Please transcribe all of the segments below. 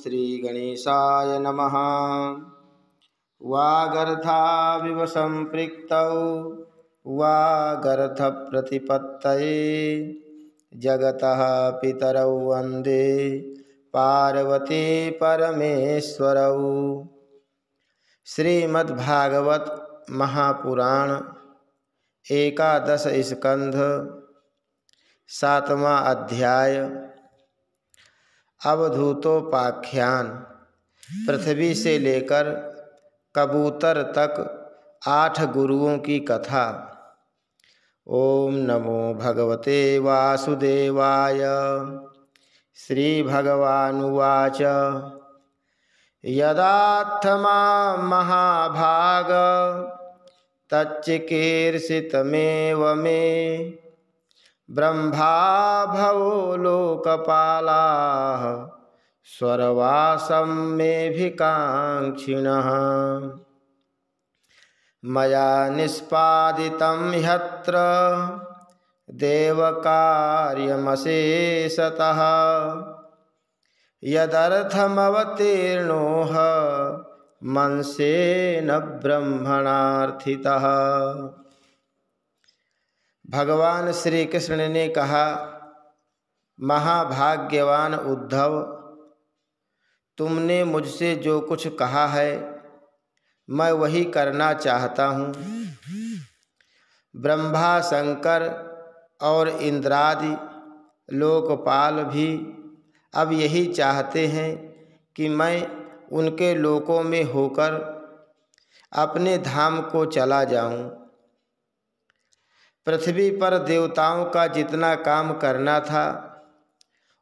श्रीगणेशाय नमः। वागर्धाविव सम्पृक्तौ वागर्धप्रतिपत्तये जगतः पितरौ वन्दे पार्वती परमेश्वरौ। श्रीमद्भागवत महापुराण एकादश स्कंध सातवां अध्याय अवधूतोपाख्यान। पृथ्वी से लेकर कबूतर तक 8 गुरुओं की कथा। ओम नमो भगवते वासुदेवाय। श्री भगवानुवाच यदात्मा महाभाग तच्चिकीर्षितमेव मे ब्रह्मा भवो लोकपालाः स्वर्वासं मेऽभिकाङ्क्षिणः। मया निष्पादितं ह्यत्र देवकार्यमशेषतः यदर्थमवतीर्णोऽह मंसेन ब्रह्मणार्थितः। भगवान श्री कृष्ण ने कहा, महाभाग्यवान उद्धव, तुमने मुझसे जो कुछ कहा है मैं वही करना चाहता हूँ। ब्रह्मा, शंकर और इंद्रादि लोकपाल भी अब यही चाहते हैं कि मैं उनके लोकों में होकर अपने धाम को चला जाऊं। पृथ्वी पर देवताओं का जितना काम करना था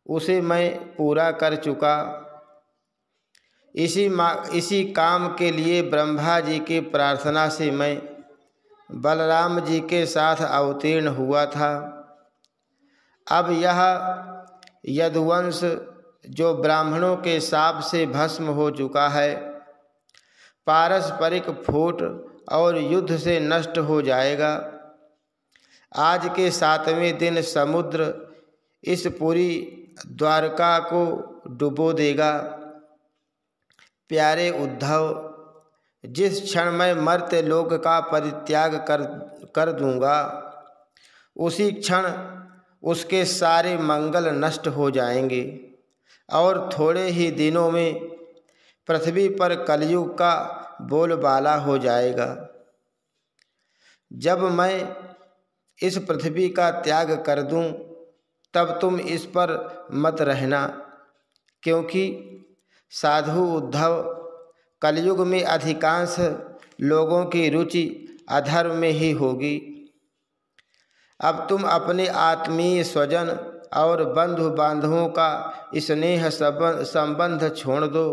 उसे मैं पूरा कर चुका। इसी काम के लिए ब्रह्मा जी की प्रार्थना से मैं बलराम जी के साथ अवतीर्ण हुआ था। अब यह यदुवंश जो ब्राह्मणों के शाप से भस्म हो चुका है, पारस्परिक फूट और युद्ध से नष्ट हो जाएगा। आज के 7वें दिन समुद्र इस पूरी द्वारका को डुबो देगा। प्यारे उद्धव, जिस क्षण मैं मर्त्य लोक का परित्याग कर दूंगा उसी क्षण उसके सारे मंगल नष्ट हो जाएंगे और थोड़े ही दिनों में पृथ्वी पर कलयुग का बोलबाला हो जाएगा। जब मैं इस पृथ्वी का त्याग कर दूं तब तुम इस पर मत रहना, क्योंकि साधु उद्धव, कलयुग में अधिकांश लोगों की रुचि अधर्म में ही होगी। अब तुम अपने आत्मीय स्वजन और बंधु बांधवों का स्नेह संबंध छोड़ दो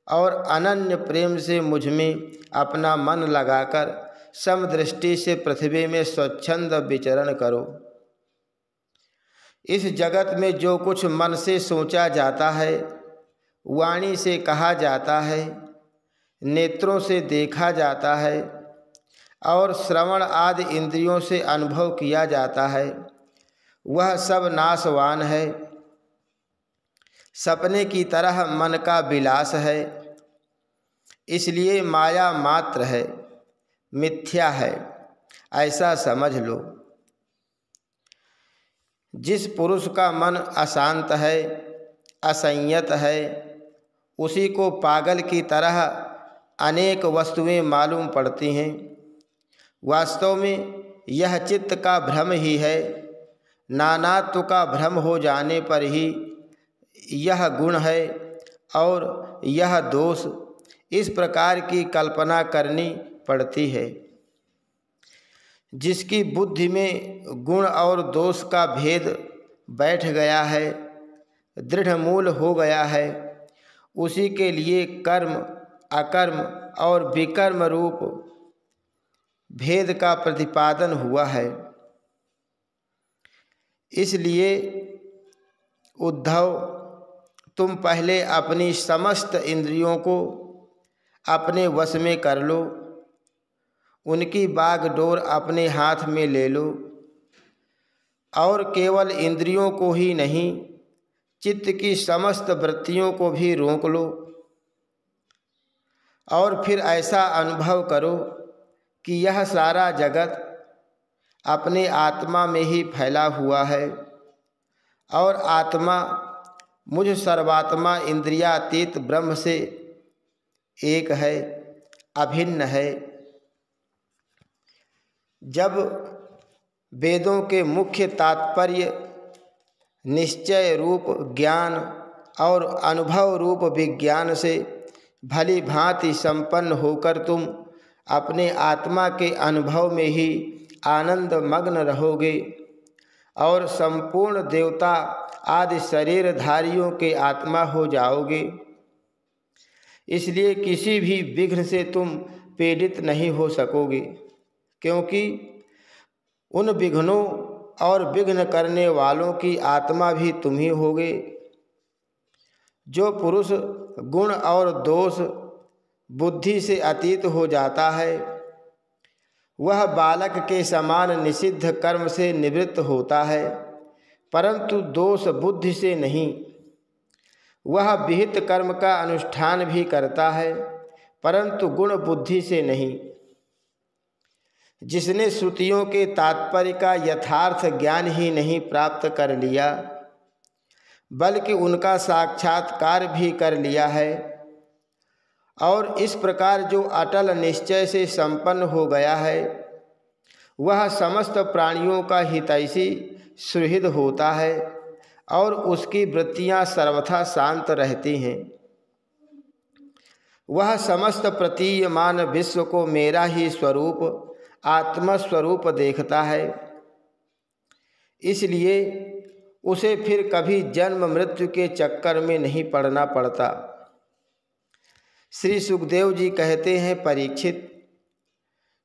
और अनन्य प्रेम से मुझ में अपना मन लगाकर समदृष्टि से पृथ्वी में स्वच्छंद विचरण करो। इस जगत में जो कुछ मन से सोचा जाता है, वाणी से कहा जाता है, नेत्रों से देखा जाता है और श्रवण आदि इंद्रियों से अनुभव किया जाता है, वह सब नाशवान है। सपने की तरह मन का विलास है, इसलिए माया मात्र है, मिथ्या है, ऐसा समझ लो। जिस पुरुष का मन अशांत है, असंयत है, उसी को पागल की तरह अनेक वस्तुएं मालूम पड़ती हैं। वास्तव में यह चित्त का भ्रम ही है। नानात्व का भ्रम हो जाने पर ही यह गुण है और यह दोष, इस प्रकार की कल्पना करनी पड़ती है। जिसकी बुद्धि में गुण और दोष का भेद बैठ गया है, दृढ़ मूल हो गया है, उसी के लिए कर्म, अकर्म और विकर्म रूप भेद का प्रतिपादन हुआ है। इसलिए उद्धव, तुम पहले अपनी समस्त इंद्रियों को अपने वश में कर लो, उनकी बागडोर अपने हाथ में ले लो और केवल इंद्रियों को ही नहीं, चित्त की समस्त वृत्तियों को भी रोक लो और फिर ऐसा अनुभव करो कि यह सारा जगत अपने आत्मा में ही फैला हुआ है और आत्मा मुझ सर्वात्मा इंद्रियातीत ब्रह्म से एक है, अभिन्न है। जब वेदों के मुख्य तात्पर्य निश्चय रूप ज्ञान और अनुभव रूप विज्ञान से भली भांति संपन्न होकर तुम अपने आत्मा के अनुभव में ही आनंद मग्न रहोगे और संपूर्ण देवता आदि शरीरधारियों के आत्मा हो जाओगे, इसलिए किसी भी विघ्न से तुम पीड़ित नहीं हो सकोगे, क्योंकि उन विघ्नों और विघ्न करने वालों की आत्मा भी तुम ही होगे। जो पुरुष गुण और दोष बुद्धि से अतीत हो जाता है वह बालक के समान निषिद्ध कर्म से निवृत्त होता है, परंतु दोष बुद्धि से नहीं। वह विहित कर्म का अनुष्ठान भी करता है, परंतु गुण बुद्धि से नहीं। जिसने श्रुतियों के तात्पर्य का यथार्थ ज्ञान ही नहीं प्राप्त कर लिया, बल्कि उनका साक्षात्कार भी कर लिया है और इस प्रकार जो अटल निश्चय से संपन्न हो गया है, वह समस्त प्राणियों का हितैषी सुहृद होता है और उसकी वृत्तियां सर्वथा शांत रहती हैं। वह समस्त प्रतीयमान विश्व को मेरा ही स्वरूप आत्मस्वरूप देखता है, इसलिए उसे फिर कभी जन्म मृत्यु के चक्कर में नहीं पड़ना पड़ता। श्री सुखदेव जी कहते हैं, परीक्षित,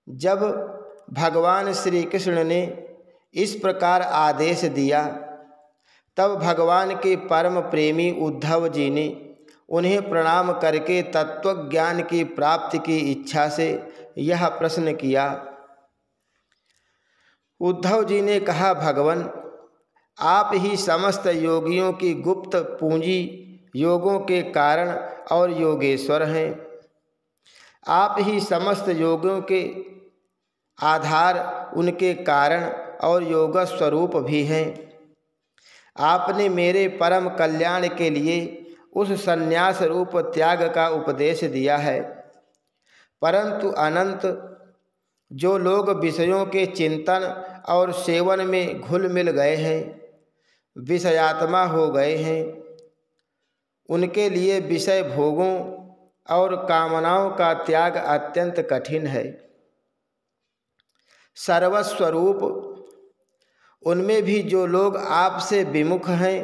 जब भगवान श्री कृष्ण ने इस प्रकार आदेश दिया तब भगवान के परम प्रेमी उद्धव जी ने उन्हें प्रणाम करके तत्वज्ञान की प्राप्ति की इच्छा से यह प्रश्न किया। उद्धव जी ने कहा, भगवन, आप ही समस्त योगियों की गुप्त पूंजी, योगों के कारण और योगेश्वर हैं। आप ही समस्त योगों के आधार, उनके कारण और योग स्वरूप भी हैं। आपने मेरे परम कल्याण के लिए उस संन्यास रूप त्याग का उपदेश दिया है, परंतु अनंत जो लोग विषयों के चिंतन और सेवन में घुल मिल गए हैं, विषयात्मा हो गए हैं, उनके लिए विषय भोगों और कामनाओं का त्याग अत्यंत कठिन है। सर्वस्वरूप उनमें भी जो लोग आपसे विमुख हैं,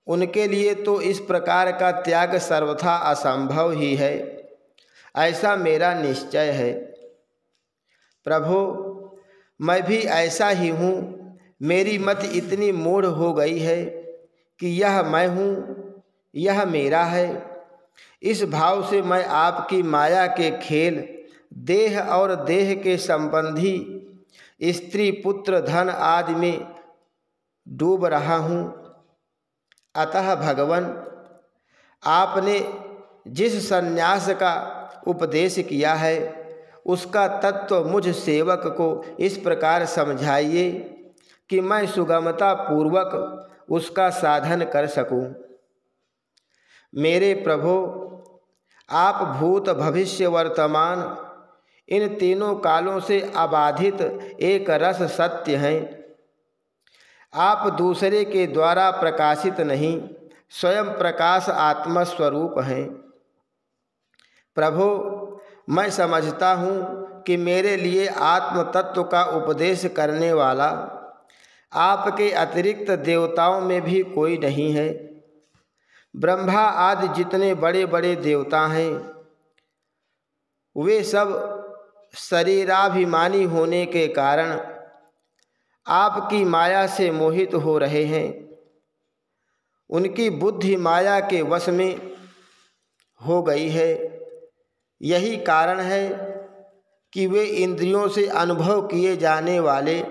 उनके लिए तो इस प्रकार का त्याग सर्वथा असंभव ही है, ऐसा मेरा निश्चय है। प्रभो, मैं भी ऐसा ही हूँ। मेरी मति इतनी मूढ़ हो गई है कि यह मैं हूँ, यह मेरा है। इस भाव से मैं आपकी माया के खेल, देह और देह के संबंधी स्त्री पुत्र धन आदि में डूब रहा हूँ। अतः भगवन, आपने जिस संन्यास का उपदेश किया है उसका तत्व मुझ सेवक को इस प्रकार समझाइए कि मैं सुगमता पूर्वक उसका साधन कर सकूं। मेरे प्रभो, आप भूत भविष्य वर्तमान इन तीनों कालों से अबाधित एक रस सत्य हैं। आप दूसरे के द्वारा प्रकाशित नहीं, स्वयं प्रकाश आत्मस्वरूप हैं। प्रभो, मैं समझता हूँ कि मेरे लिए आत्म तत्व का उपदेश करने वाला आपके अतिरिक्त देवताओं में भी कोई नहीं है। ब्रह्मा आदि जितने बड़े बड़े देवता हैं, वे सब शरीराभिमानी होने के कारण आपकी माया से मोहित हो रहे हैं। उनकी बुद्धि माया के वश में हो गई है। यही कारण है कि वे इंद्रियों से अनुभव किए जाने वाले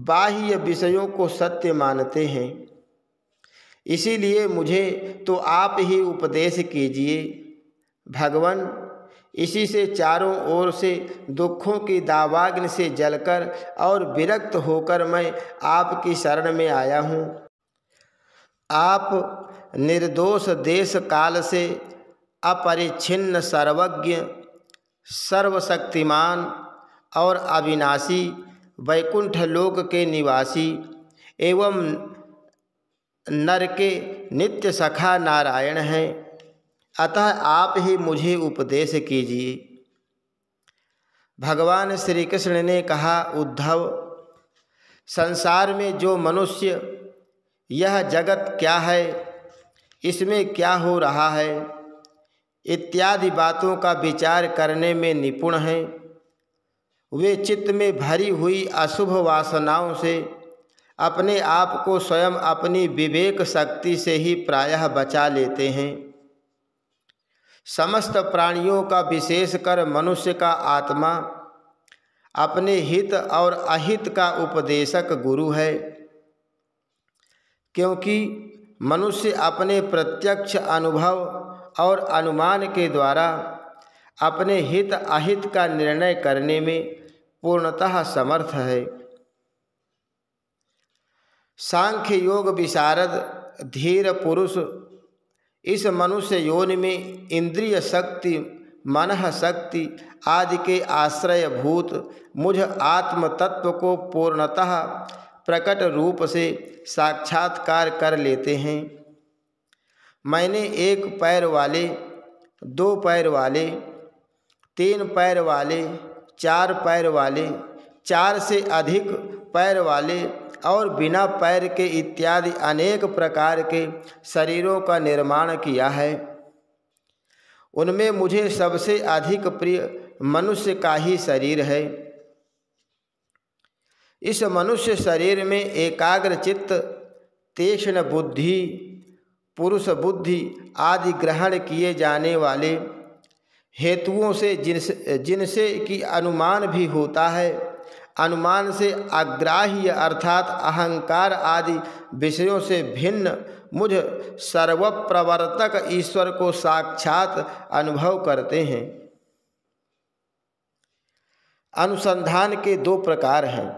बाह्य विषयों को सत्य मानते हैं। इसीलिए मुझे तो आप ही उपदेश कीजिए भगवान। इसी से चारों ओर से दुखों की दावाग्नि से जलकर और विरक्त होकर मैं आपकी शरण में आया हूँ। आप निर्दोष देश काल से अपरिच्छिन्न सर्वज्ञ सर्वशक्तिमान और अविनाशी वैकुंठ लोक के निवासी एवं नर के नित्य सखा नारायण हैं। अतः आप ही मुझे उपदेश कीजिए। भगवान श्री कृष्ण ने कहा, उद्धव, संसार में जो मनुष्य यह जगत क्या है, इसमें क्या हो रहा है, इत्यादि बातों का विचार करने में निपुण हैं, वे चित्त में भरी हुई अशुभ वासनाओं से अपने आप को स्वयं अपनी विवेक शक्ति से ही प्रायः बचा लेते हैं। समस्त प्राणियों का विशेषकर मनुष्य का आत्मा अपने हित और अहित का उपदेशक गुरु है, क्योंकि मनुष्य अपने प्रत्यक्ष अनुभव और अनुमान के द्वारा अपने हित अहित का निर्णय करने में पूर्णतः समर्थ है। सांख्य योग विशारद धीर पुरुष इस मनुष्य योनि में इंद्रिय शक्ति, मनः शक्ति आदि के आश्रयभूत मुझ आत्म तत्व को पूर्णतः प्रकट रूप से साक्षात्कार कर लेते हैं। मैंने एक पैर वाले, दो पैर वाले, तीन पैर वाले, चार पैर वाले, चार से अधिक पैर वाले और बिना पैर के इत्यादि अनेक प्रकार के शरीरों का निर्माण किया है। उनमें मुझे सबसे अधिक प्रिय मनुष्य का ही शरीर है। इस मनुष्य शरीर में एकाग्र चित्त, तीक्ष्ण बुद्धि, पुरुष बुद्धि आदि ग्रहण किए जाने वाले हेतुओं से जिनसे कि अनुमान भी होता है, अनुमान से अग्राह्य अर्थात अहंकार आदि विषयों से भिन्न मुझ सर्वप्रवर्तक ईश्वर को साक्षात अनुभव करते हैं। अनुसंधान के दो प्रकार हैं।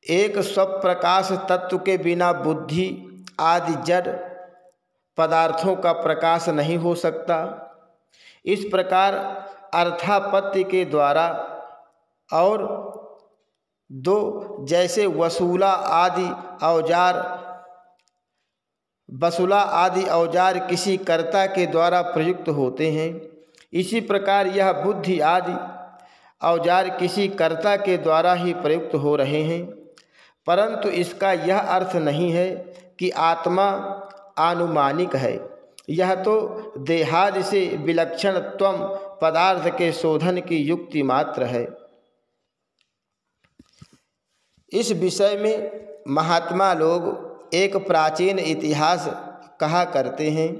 एक, स्वप्रकाश तत्व के बिना बुद्धि आदि जड़ पदार्थों का प्रकाश नहीं हो सकता। इस प्रकार अर्थापत्ति के द्वारा। और दो, जैसे वसूला आदि औजार किसी कर्ता के द्वारा प्रयुक्त होते हैं, इसी प्रकार यह बुद्धि आदि औजार किसी कर्ता के द्वारा ही प्रयुक्त हो रहे हैं। परंतु इसका यह अर्थ नहीं है कि आत्मा आनुमानिक है। यह तो देहादि से विलक्षण त्वम पदार्थ के शोधन की युक्ति मात्र है। इस विषय में महात्मा लोग एक प्राचीन इतिहास कहा करते हैं।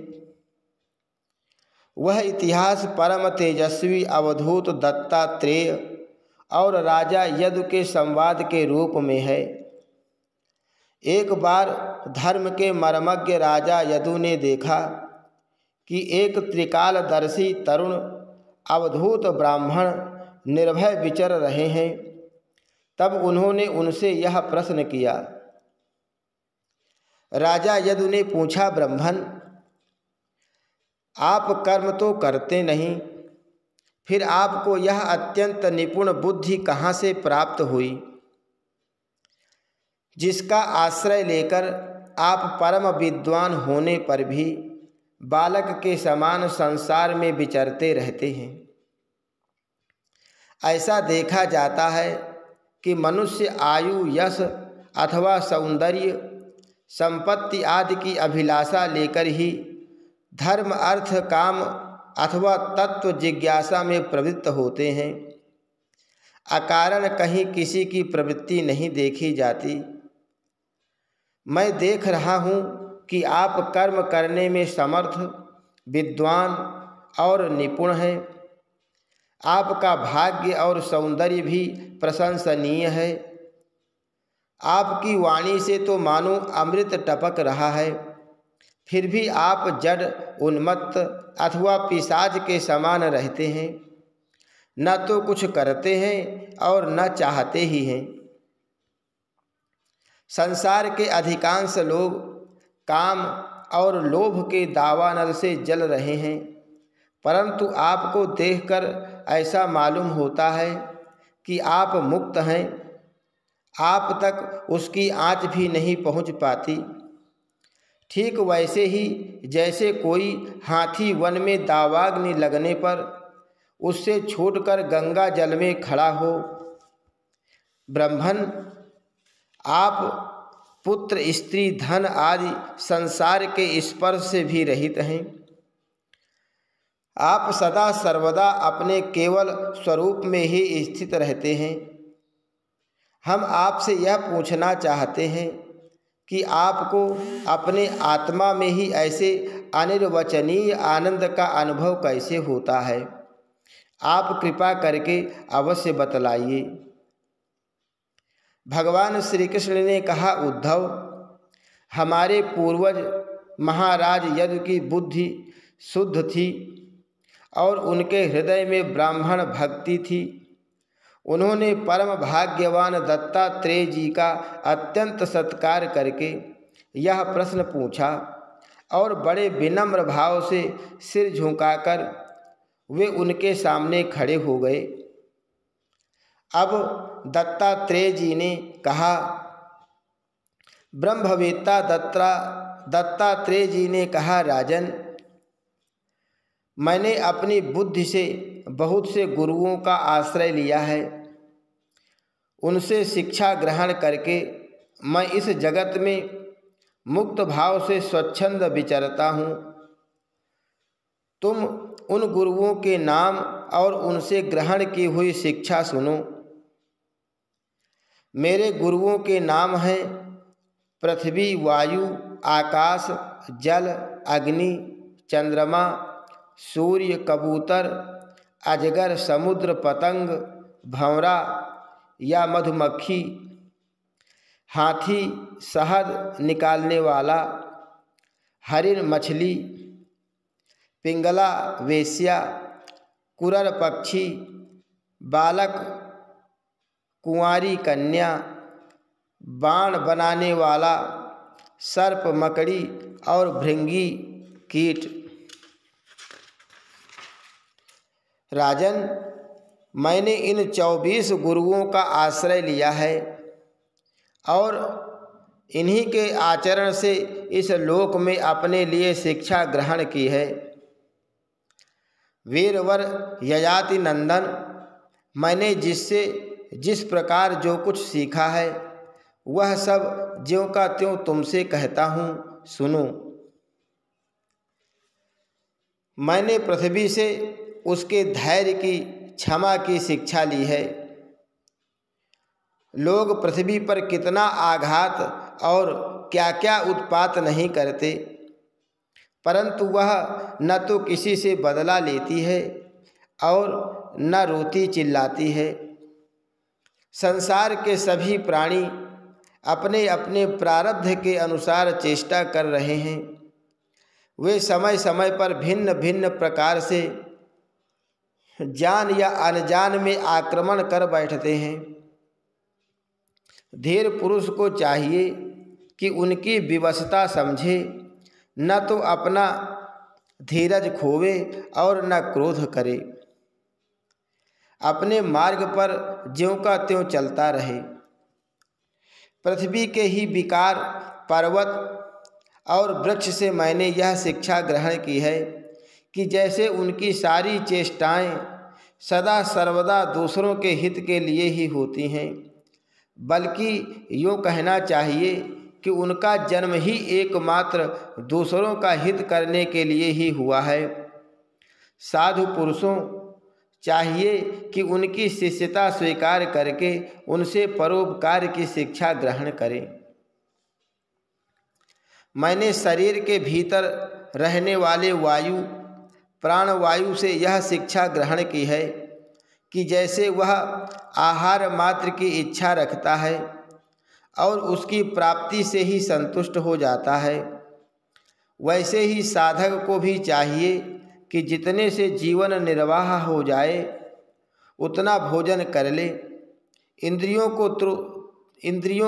वह इतिहास परम तेजस्वी अवधूत दत्तात्रेय और राजा यदु के संवाद के रूप में है। एक बार धर्म के मर्मज्ञ राजा यदु ने देखा कि एक त्रिकालदर्शी तरुण अवधूत ब्राह्मण निर्भय विचर रहे हैं। तब उन्होंने उनसे यह प्रश्न किया। राजा यदु ने पूछा, ब्राह्मण, आप कर्म तो करते नहीं, फिर आपको यह अत्यंत निपुण बुद्धि कहाँ से प्राप्त हुई, जिसका आश्रय लेकर आप परम विद्वान होने पर भी बालक के समान संसार में विचरते रहते हैं। ऐसा देखा जाता है कि मनुष्य आयु, यश अथवा सौंदर्य, संपत्ति आदि की अभिलाषा लेकर ही धर्म, अर्थ, काम अथवा तत्व जिज्ञासा में प्रवृत्त होते हैं। अकारण कहीं किसी की प्रवृत्ति नहीं देखी जाती। मैं देख रहा हूँ कि आप कर्म करने में समर्थ, विद्वान और निपुण हैं। आपका भाग्य और सौंदर्य भी प्रशंसनीय है। आपकी वाणी से तो मानो अमृत टपक रहा है, फिर भी आप जड़, उन्मत्त अथवा पिशाच के समान रहते हैं। न तो कुछ करते हैं और न चाहते ही हैं। संसार के अधिकांश लोग काम और लोभ के दावानल से जल रहे हैं, परंतु आपको देखकर ऐसा मालूम होता है कि आप मुक्त हैं। आप तक उसकी आँच भी नहीं पहुँच पाती। ठीक वैसे ही जैसे कोई हाथी वन में दावाग्नि लगने पर उससे छूटकर गंगा जल में खड़ा हो। ब्रह्मन, आप पुत्र, स्त्री, धन आदि संसार के स्पर्श से भी रहित हैं। आप सदा सर्वदा अपने केवल स्वरूप में ही स्थित रहते हैं। हम आपसे यह पूछना चाहते हैं कि आपको अपने आत्मा में ही ऐसे अनिर्वचनीय आनंद का अनुभव कैसे होता है? आप कृपा करके अवश्य बतलाइए। भगवान श्री कृष्ण ने कहा, उद्धव, हमारे पूर्वज महाराज यदु की बुद्धि शुद्ध थी और उनके हृदय में ब्राह्मण भक्ति थी। उन्होंने परम भाग्यवान दत्तात्रेय जी का अत्यंत सत्कार करके यह प्रश्न पूछा और बड़े विनम्र भाव से सिर झुकाकर वे उनके सामने खड़े हो गए। अब दत्तात्रेय जी ने कहा, ब्रह्मवेत्ता दत्तात्रेय जी ने कहा, राजन, मैंने अपनी बुद्धि से बहुत से गुरुओं का आश्रय लिया है। उनसे शिक्षा ग्रहण करके मैं इस जगत में मुक्त भाव से स्वच्छंद विचरता हूँ। तुम उन गुरुओं के नाम और उनसे ग्रहण की हुई शिक्षा सुनो। मेरे गुरुओं के नाम हैं पृथ्वी, वायु, आकाश, जल, अग्नि, चंद्रमा, सूर्य, कबूतर, अजगर, समुद्र, पतंग, भंवरा या मधुमक्खी, हाथी, शहद निकालने वाला, हरिण, मछली, पिंगला, वेश्या, कुरर पक्षी, बालक, कुंवारी कन्या, बाण बनाने वाला, सर्प, मकड़ी और भृंगी कीट। राजन, मैंने इन 24 गुरुओं का आश्रय लिया है और इन्हीं के आचरण से इस लोक में अपने लिए शिक्षा ग्रहण की है। वीरवर ययाति नंदन, मैंने जिससे जिस प्रकार जो कुछ सीखा है वह सब ज्यों का त्यों तुमसे कहता हूँ, सुनो। मैंने पृथ्वी से उसके धैर्य की, क्षमा की शिक्षा ली है। लोग पृथ्वी पर कितना आघात और क्या क्या उत्पात नहीं करते, परंतु वह न तो किसी से बदला लेती है और न रोती चिल्लाती है। संसार के सभी प्राणी अपने अपने प्रारब्ध के अनुसार चेष्टा कर रहे हैं। वे समय समय पर भिन्न भिन्न प्रकार से जान या अनजान में आक्रमण कर बैठते हैं। धीर पुरुष को चाहिए कि उनकी विवशता समझे, न तो अपना धीरज खोवे और न क्रोध करे। अपने मार्ग पर ज्यों का त्यों चलता रहे। पृथ्वी के ही विकार, पर्वत और वृक्ष से मैंने यह शिक्षा ग्रहण की है कि जैसे उनकी सारी चेष्टाएं सदा सर्वदा दूसरों के हित के लिए ही होती हैं, बल्कि यूँ कहना चाहिए कि उनका जन्म ही एकमात्र दूसरों का हित करने के लिए ही हुआ है। साधु पुरुषों चाहिए कि उनकी शिष्यता स्वीकार करके उनसे परोपकार की शिक्षा ग्रहण करें। मैंने शरीर के भीतर रहने वाले वायु, प्राणवायु से यह शिक्षा ग्रहण की है कि जैसे वह आहार मात्र की इच्छा रखता है और उसकी प्राप्ति से ही संतुष्ट हो जाता है। वैसे ही साधक को भी चाहिए कि जितने से जीवन निर्वाह हो जाए उतना भोजन कर ले। इंद्रियों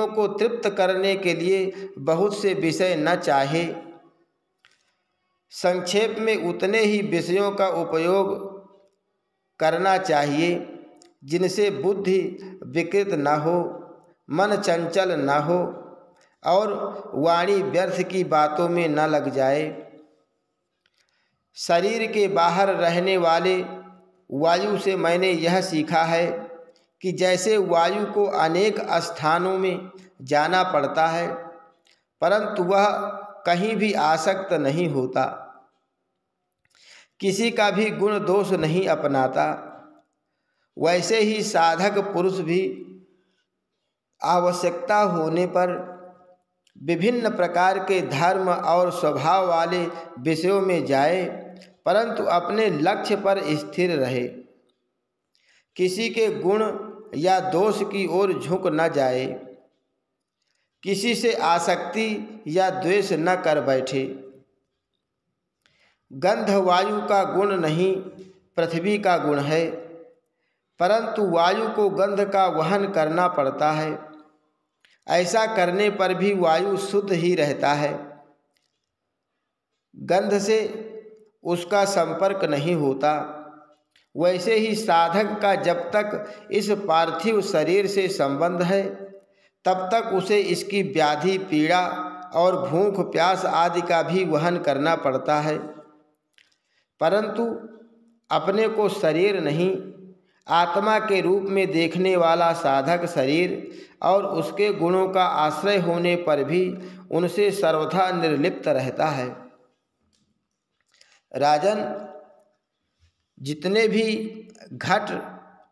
को तृप्त करने के लिए बहुत से विषय न चाहे। संक्षेप में उतने ही विषयों का उपयोग करना चाहिए जिनसे बुद्धि विकृत न हो, मन चंचल न हो और वाणी व्यर्थ की बातों में न लग जाए। शरीर के बाहर रहने वाले वायु से मैंने यह सीखा है कि जैसे वायु को अनेक स्थानों में जाना पड़ता है परंतु वह कहीं भी आसक्त नहीं होता, किसी का भी गुण दोष नहीं अपनाता, वैसे ही साधक पुरुष भी आवश्यकता होने पर विभिन्न प्रकार के धर्म और स्वभाव वाले विषयों में जाए परंतु अपने लक्ष्य पर स्थिर रहे, किसी के गुण या दोष की ओर झुक न जाए, किसी से आसक्ति या द्वेष न कर बैठे। गंध वायु का गुण नहीं, पृथ्वी का गुण है, परंतु वायु को गंध का वहन करना पड़ता है। ऐसा करने पर भी वायु शुद्ध ही रहता है, गंध से उसका संपर्क नहीं होता। वैसे ही साधक का जब तक इस पार्थिव शरीर से संबंध है तब तक उसे इसकी व्याधि, पीड़ा और भूख प्यास आदि का भी वहन करना पड़ता है, परंतु अपने को शरीर नहीं आत्मा के रूप में देखने वाला साधक शरीर और उसके गुणों का आश्रय होने पर भी उनसे सर्वथा निर्लिप्त रहता है। राजन, जितने भी घट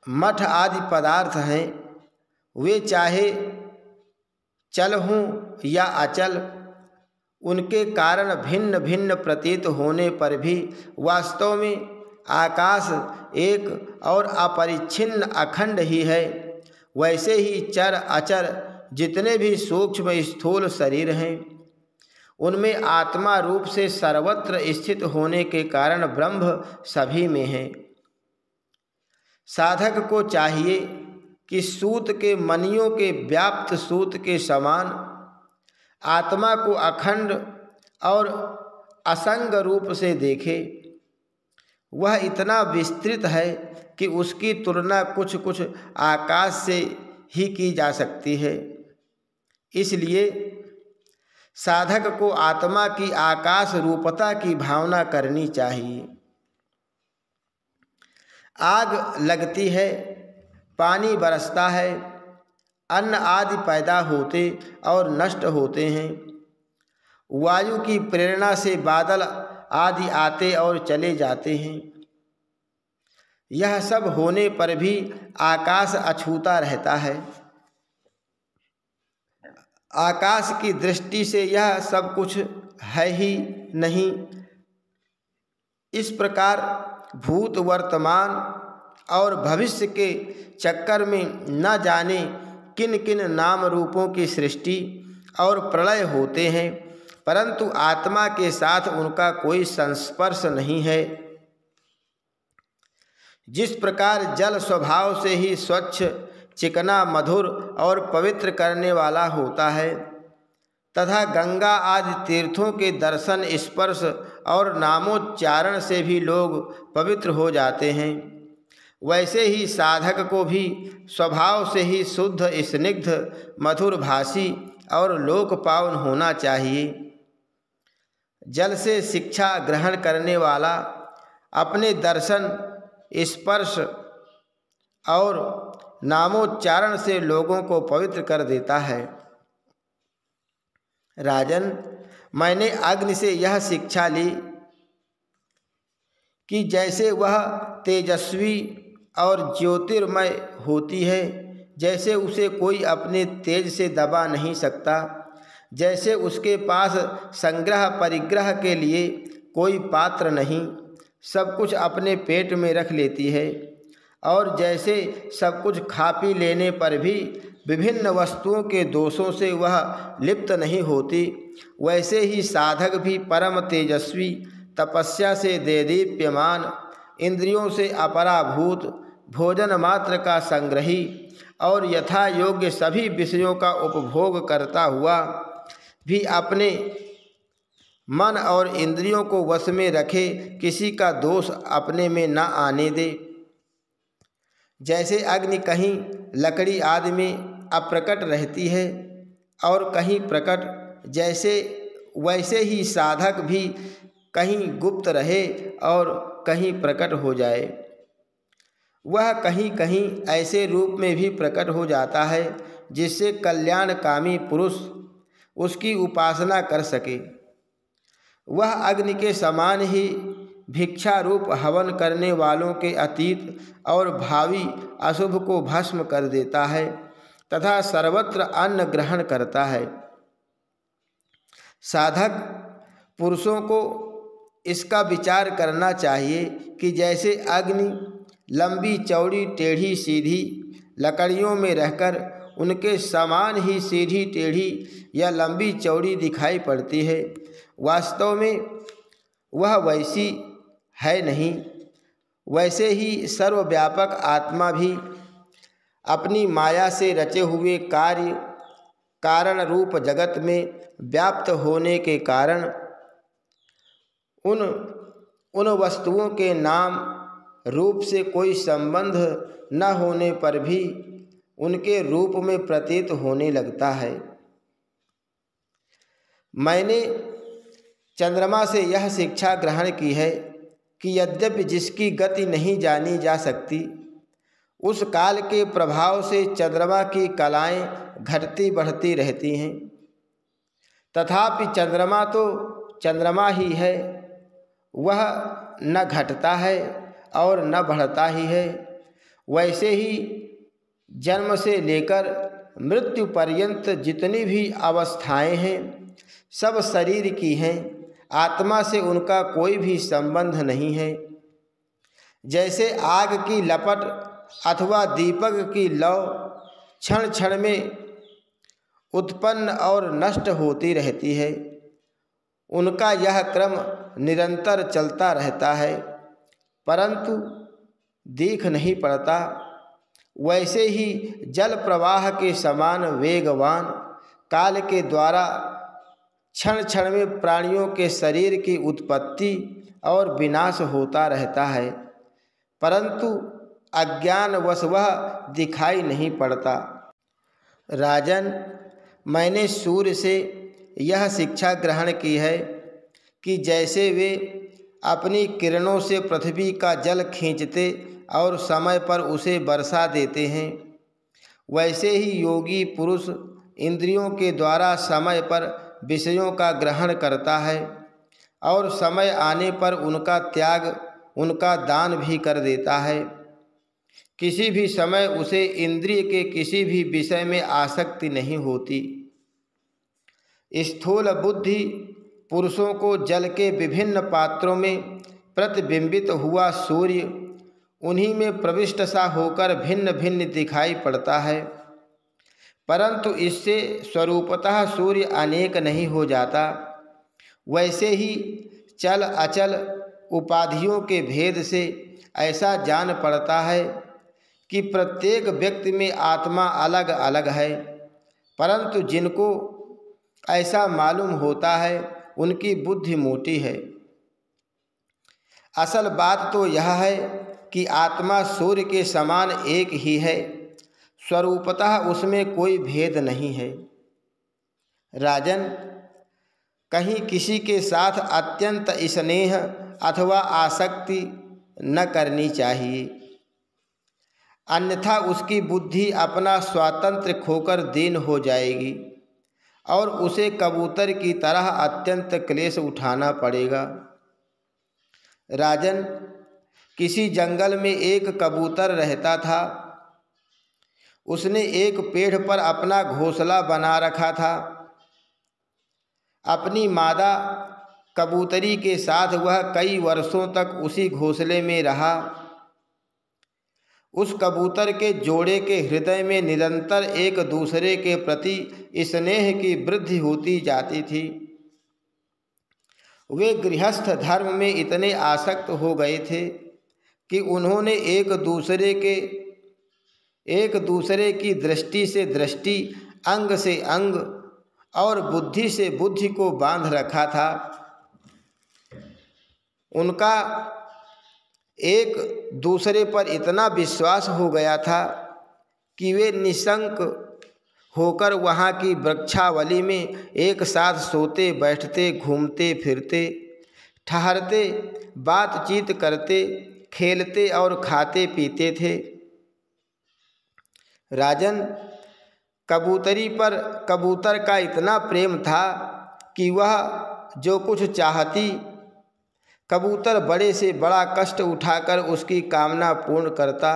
मठ आदि पदार्थ हैं वे चाहे चल हों या अचल, उनके कारण भिन्न भिन्न प्रतीत होने पर भी वास्तव में आकाश एक और अपरिच्छिन्न अखंड ही है। वैसे ही चर अचर जितने भी सूक्ष्म स्थूल शरीर हैं उनमें आत्मा रूप से सर्वत्र स्थित होने के कारण ब्रह्म सभी में है। साधक को चाहिए कि सूत के मणियों के व्याप्त सूत के समान आत्मा को अखंड और असंग रूप से देखे। वह इतना विस्तृत है कि उसकी तुलना कुछ कुछ आकाश से ही की जा सकती है। इसलिए साधक को आत्मा की आकाश रूपता की भावना करनी चाहिए। आग लगती है, पानी बरसता है, अन्न आदि पैदा होते और नष्ट होते हैं, वायु की प्रेरणा से बादल आदि आते और चले जाते हैं। यह सब होने पर भी आकाश अछूता रहता है। आकाश की दृष्टि से यह सब कुछ है ही नहीं। इस प्रकार भूत, वर्तमान और भविष्य के चक्कर में न जाने किन किन नाम रूपों की सृष्टि और प्रलय होते हैं, परंतु आत्मा के साथ उनका कोई संस्पर्श नहीं है। जिस प्रकार जल स्वभाव से ही स्वच्छ, चिकना, मधुर और पवित्र करने वाला होता है तथा गंगा आदि तीर्थों के दर्शन, स्पर्श और नामोच्चारण से भी लोग पवित्र हो जाते हैं, वैसे ही साधक को भी स्वभाव से ही शुद्ध, स्निग्ध, मधुर भाषी और लोक पावन होना चाहिए। जल से शिक्षा ग्रहण करने वाला अपने दर्शन, स्पर्श और नामोच्चारण से लोगों को पवित्र कर देता है। राजन, मैंने अग्नि से यह शिक्षा ली कि जैसे वह तेजस्वी और ज्योतिर्मय होती है, जैसे उसे कोई अपने तेज से दबा नहीं सकता, जैसे उसके पास संग्रह परिग्रह के लिए कोई पात्र नहीं, सब कुछ अपने पेट में रख लेती है, और जैसे सब कुछ खा पी लेने पर भी विभिन्न वस्तुओं के दोषों से वह लिप्त नहीं होती, वैसे ही साधक भी परम तेजस्वी, तपस्या से देदीप्यमान, इंद्रियों से अपराभूत, भोजन मात्र का संग्रही और यथा योग्य सभी विषयों का उपभोग करता हुआ भी अपने मन और इंद्रियों को वश में रखे, किसी का दोष अपने में न आने दे। जैसे अग्नि कहीं लकड़ी आदि में अप्रकट रहती है और कहीं प्रकट, वैसे ही साधक भी कहीं गुप्त रहे और कहीं प्रकट हो जाए। वह कहीं कहीं ऐसे रूप में भी प्रकट हो जाता है जिससे कल्याणकामी पुरुष उसकी उपासना कर सके। वह अग्नि के समान ही भिक्षा रूप हवन करने वालों के अतीत और भावी अशुभ को भस्म कर देता है तथा सर्वत्र अन्न ग्रहण करता है। साधक पुरुषों को इसका विचार करना चाहिए कि जैसे अग्नि लंबी चौड़ी टेढ़ी सीधी लकड़ियों में रहकर उनके समान ही सीधी टेढ़ी या लंबी चौड़ी दिखाई पड़ती है, वास्तव में वह वैसी है नहीं। वैसे ही सर्वव्यापक आत्मा भी अपनी माया से रचे हुए कार्य कारण रूप जगत में व्याप्त होने के कारण उन वस्तुओं के नाम रूप से कोई संबंध न होने पर भी उनके रूप में प्रतीत होने लगता है। मैंने चंद्रमा से यह शिक्षा ग्रहण की है कि यद्यपि जिसकी गति नहीं जानी जा सकती, उस काल के प्रभाव से चंद्रमा की कलाएं घटती बढ़ती रहती हैं, तथापि चंद्रमा तो चंद्रमा ही है, वह न घटता है और न बढ़ता ही है। वैसे ही जन्म से लेकर मृत्यु पर्यंत जितनी भी अवस्थाएं हैं सब शरीर की हैं, आत्मा से उनका कोई भी संबंध नहीं है। जैसे आग की लपट अथवा दीपक की लौ क्षण क्षण में उत्पन्न और नष्ट होती रहती है, उनका यह क्रम निरंतर चलता रहता है परंतु दिख नहीं पड़ता। वैसे ही जल प्रवाह के समान वेगवान काल के द्वारा क्षण क्षण में प्राणियों के शरीर की उत्पत्ति और विनाश होता रहता है, परंतु अज्ञानवश वह दिखाई नहीं पड़ता। राजन, मैंने सूर्य से यह शिक्षा ग्रहण की है कि जैसे वे अपनी किरणों से पृथ्वी का जल खींचते और समय पर उसे बरसा देते हैं, वैसे ही योगी पुरुष इंद्रियों के द्वारा समय पर विषयों का ग्रहण करता है और समय आने पर उनका त्याग, उनका दान भी कर देता है। किसी भी समय उसे इंद्रिय के किसी भी विषय में आसक्ति नहीं होती। स्थूल बुद्धि पुरुषों को जल के विभिन्न पात्रों में प्रतिबिंबित हुआ सूर्य उन्हीं में प्रविष्ट सा होकर भिन्न भिन्न दिखाई पड़ता है, परंतु इससे स्वरूपतः सूर्य अनेक नहीं हो जाता। वैसे ही चल अचल उपाधियों के भेद से ऐसा जान पड़ता है कि प्रत्येक व्यक्ति में आत्मा अलग अलग है, परंतु जिनको ऐसा मालूम होता है उनकी बुद्धि मोटी है। असल बात तो यह है कि आत्मा सूर्य के समान एक ही है, स्वरूपतः उसमें कोई भेद नहीं है। राजन, कहीं किसी के साथ अत्यंत स्नेह अथवा आसक्ति न करनी चाहिए, अन्यथा उसकी बुद्धि अपना स्वातंत्र्य खोकर दीन हो जाएगी और उसे कबूतर की तरह अत्यंत क्लेश उठाना पड़ेगा। राजन, किसी जंगल में एक कबूतर रहता था। उसने एक पेड़ पर अपना घोंसला बना रखा था। अपनी मादा कबूतरी के साथ वह कई वर्षों तक उसी घोंसले में रहा। उस कबूतर के जोड़े के हृदय में निरंतर एक दूसरे के प्रति स्नेह की वृद्धि होती जाती थी। वे गृहस्थ धर्म में इतने आसक्त हो गए थे कि उन्होंने एक दूसरे की दृष्टि से दृष्टि, अंग से अंग और बुद्धि से बुद्धि को बांध रखा था। उनका एक दूसरे पर इतना विश्वास हो गया था कि वे निशंक होकर वहाँ की वृक्षावली में एक साथ सोते, बैठते, घूमते फिरते, ठहरते, बातचीत करते, खेलते और खाते पीते थे। राजन, कबूतरी पर कबूतर का इतना प्रेम था कि वह जो कुछ चाहती, कबूतर बड़े से बड़ा कष्ट उठाकर उसकी कामना पूर्ण करता।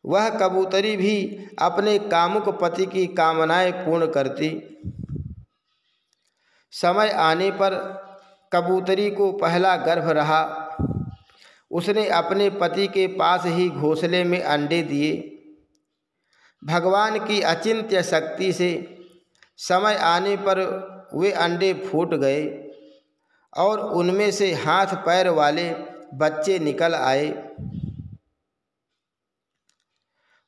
वह कबूतरी भी अपने कामुक पति की कामनाएं पूर्ण करती। समय आने पर कबूतरी को पहला गर्भ रहा। उसने अपने पति के पास ही घोंसले में अंडे दिए। भगवान की अचिंत्य शक्ति से समय आने पर वे अंडे फूट गए और उनमें से हाथ पैर वाले बच्चे निकल आए।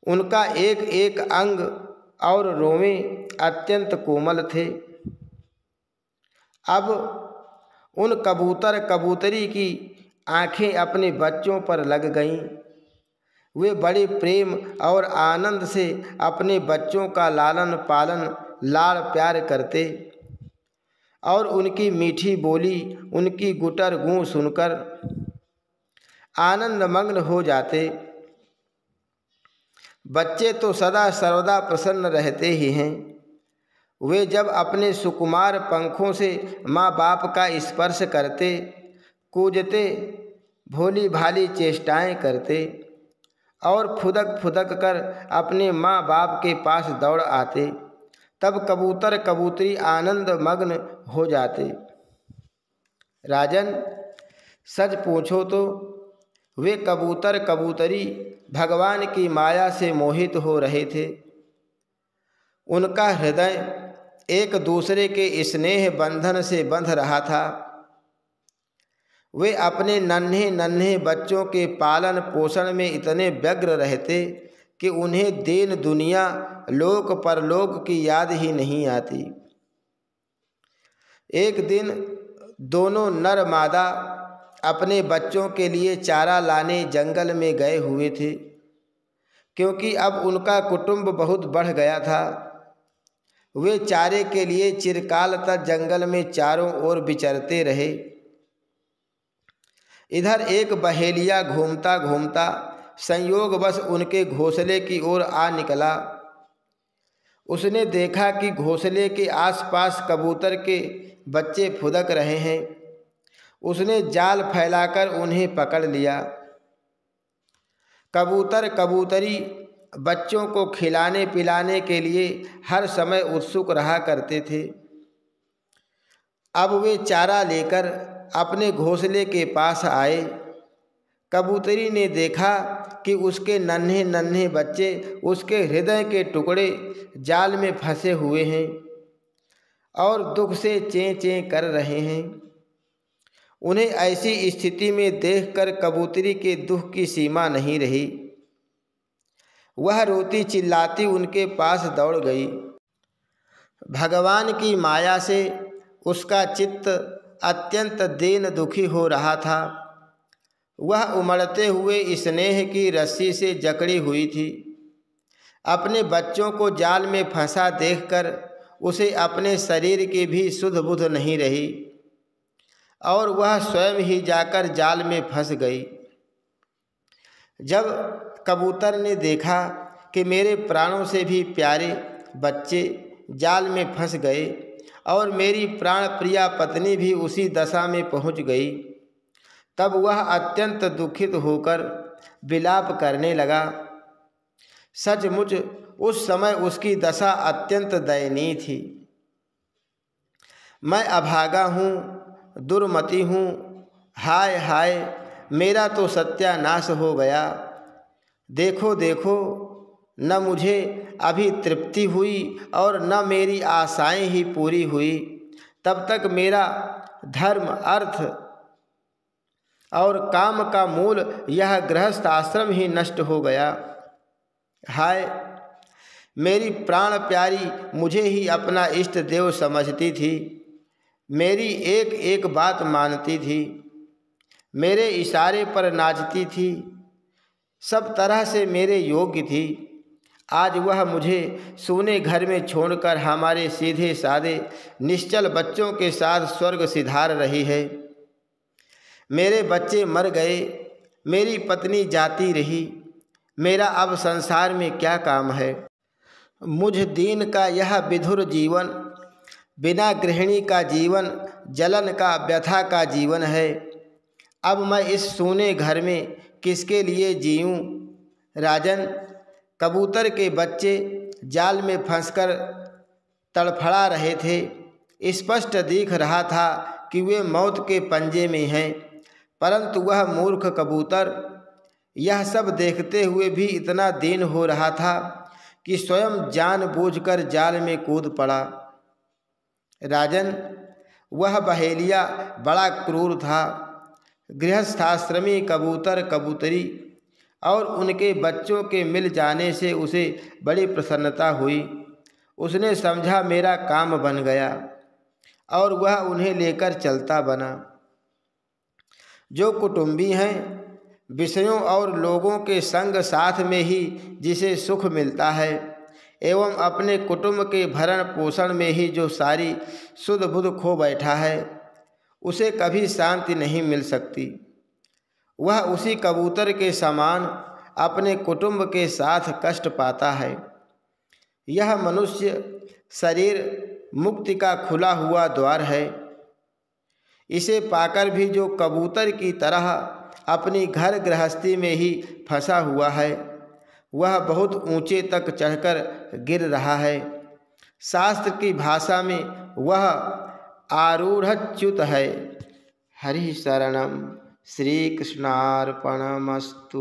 उनका एक एक अंग और रोमें अत्यंत कोमल थे। अब उन कबूतर कबूतरी की आंखें अपने बच्चों पर लग गईं। वे बड़े प्रेम और आनंद से अपने बच्चों का लालन पालन, लाड़ प्यार करते और उनकी मीठी बोली, उनकी गुटर गूं सुनकर आनंद मग्न हो जाते। बच्चे तो सदा सर्वदा प्रसन्न रहते ही हैं। वे जब अपने सुकुमार पंखों से माँ बाप का स्पर्श करते, कूजते, भोली भाली चेष्टाएं करते और फुदक फुदक कर अपने माँ बाप के पास दौड़ आते, तब कबूतर कबूतरी आनंद मग्न हो जाते। राजन, सच पूछो तो वे कबूतर कबूतरी भगवान की माया से मोहित हो रहे थे। उनका हृदय एक दूसरे के स्नेह बंधन से बंध रहा था। वे अपने नन्हे नन्हे बच्चों के पालन पोषण में इतने व्यग्र रहते कि उन्हें दीन दुनिया, लोक परलोक की याद ही नहीं आती। एक दिन दोनों नर मादा अपने बच्चों के लिए चारा लाने जंगल में गए हुए थे, क्योंकि अब उनका कुटुंब बहुत बढ़ गया था। वे चारे के लिए चिरकाल तक जंगल में चारों ओर विचरते रहे। इधर एक बहेलिया घूमता घूमता संयोगवश उनके घोंसले की ओर आ निकला। उसने देखा कि घोंसले के आसपास कबूतर के बच्चे फुदक रहे हैं। उसने जाल फैलाकर उन्हें पकड़ लिया। कबूतर कबूतरी बच्चों को खिलाने पिलाने के लिए हर समय उत्सुक रहा करते थे। अब वे चारा लेकर अपने घोंसले के पास आए। कबूतरी ने देखा कि उसके नन्हे नन्हे बच्चे उसके हृदय के टुकड़े जाल में फंसे हुए हैं और दुख से चें चें कर रहे हैं। उन्हें ऐसी स्थिति में देखकर कबूतरी के दुख की सीमा नहीं रही। वह रोती चिल्लाती उनके पास दौड़ गई। भगवान की माया से उसका चित्त अत्यंत दीन दुखी हो रहा था। वह उमड़ते हुए स्नेह की रस्सी से जकड़ी हुई थी। अपने बच्चों को जाल में फंसा देखकर उसे अपने शरीर की भी सुध बुध नहीं रही और वह स्वयं ही जाकर जाल में फंस गई। जब कबूतर ने देखा कि मेरे प्राणों से भी प्यारे बच्चे जाल में फंस गए और मेरी प्राण प्रिया पत्नी भी उसी दशा में पहुंच गई, तब वह अत्यंत दुखित होकर विलाप करने लगा। सचमुच उस समय उसकी दशा अत्यंत दयनीय थी। मैं अभागा हूँ, दुर्मति हूँ, हाय हाय, मेरा तो सत्यानाश हो गया। देखो देखो, न मुझे अभी तृप्ति हुई और न मेरी आशाएं ही पूरी हुई, तब तक मेरा धर्म, अर्थ और काम का मूल यह गृहस्थ आश्रम ही नष्ट हो गया। हाय, मेरी प्राण प्यारी मुझे ही अपना इष्ट देव समझती थी, मेरी एक एक बात मानती थी, मेरे इशारे पर नाचती थी, सब तरह से मेरे योग्य थी। आज वह मुझे सूने घर में छोड़कर हमारे सीधे साधे निश्चल बच्चों के साथ स्वर्ग सिधार रही है। मेरे बच्चे मर गए, मेरी पत्नी जाती रही, मेरा अब संसार में क्या काम है। मुझ दीन का यह विधुर जीवन, बिना गृहिणी का जीवन, जलन का, व्यथा का जीवन है। अब मैं इस सूने घर में किसके लिए जीऊँ। राजन, कबूतर के बच्चे जाल में फंसकर तड़फड़ा रहे थे। स्पष्ट दिख रहा था कि वे मौत के पंजे में हैं, परंतु वह मूर्ख कबूतर यह सब देखते हुए भी इतना दीन हो रहा था कि स्वयं जानबूझकर जाल में कूद पड़ा। राजन, वह बहेलिया बड़ा क्रूर था। गृहस्थाश्रमी कबूतर, कबूतरी और उनके बच्चों के मिल जाने से उसे बड़ी प्रसन्नता हुई। उसने समझा मेरा काम बन गया और वह उन्हें लेकर चलता बना। जो कुटुंबी हैं, विषयों और लोगों के संग साथ में ही जिसे सुख मिलता है एवं अपने कुटुंब के भरण पोषण में ही जो सारी सुध बुध खो बैठा है, उसे कभी शांति नहीं मिल सकती। वह उसी कबूतर के समान अपने कुटुंब के साथ कष्ट पाता है। यह मनुष्य शरीर मुक्ति का खुला हुआ द्वार है। इसे पाकर भी जो कबूतर की तरह अपनी घर गृहस्थी में ही फंसा हुआ है, वह बहुत ऊंचे तक चढ़कर गिर रहा है। शास्त्र की भाषा में वह आरूढ़च्युत है। हरि शरणम। श्री कृष्णार्पणमस्तु।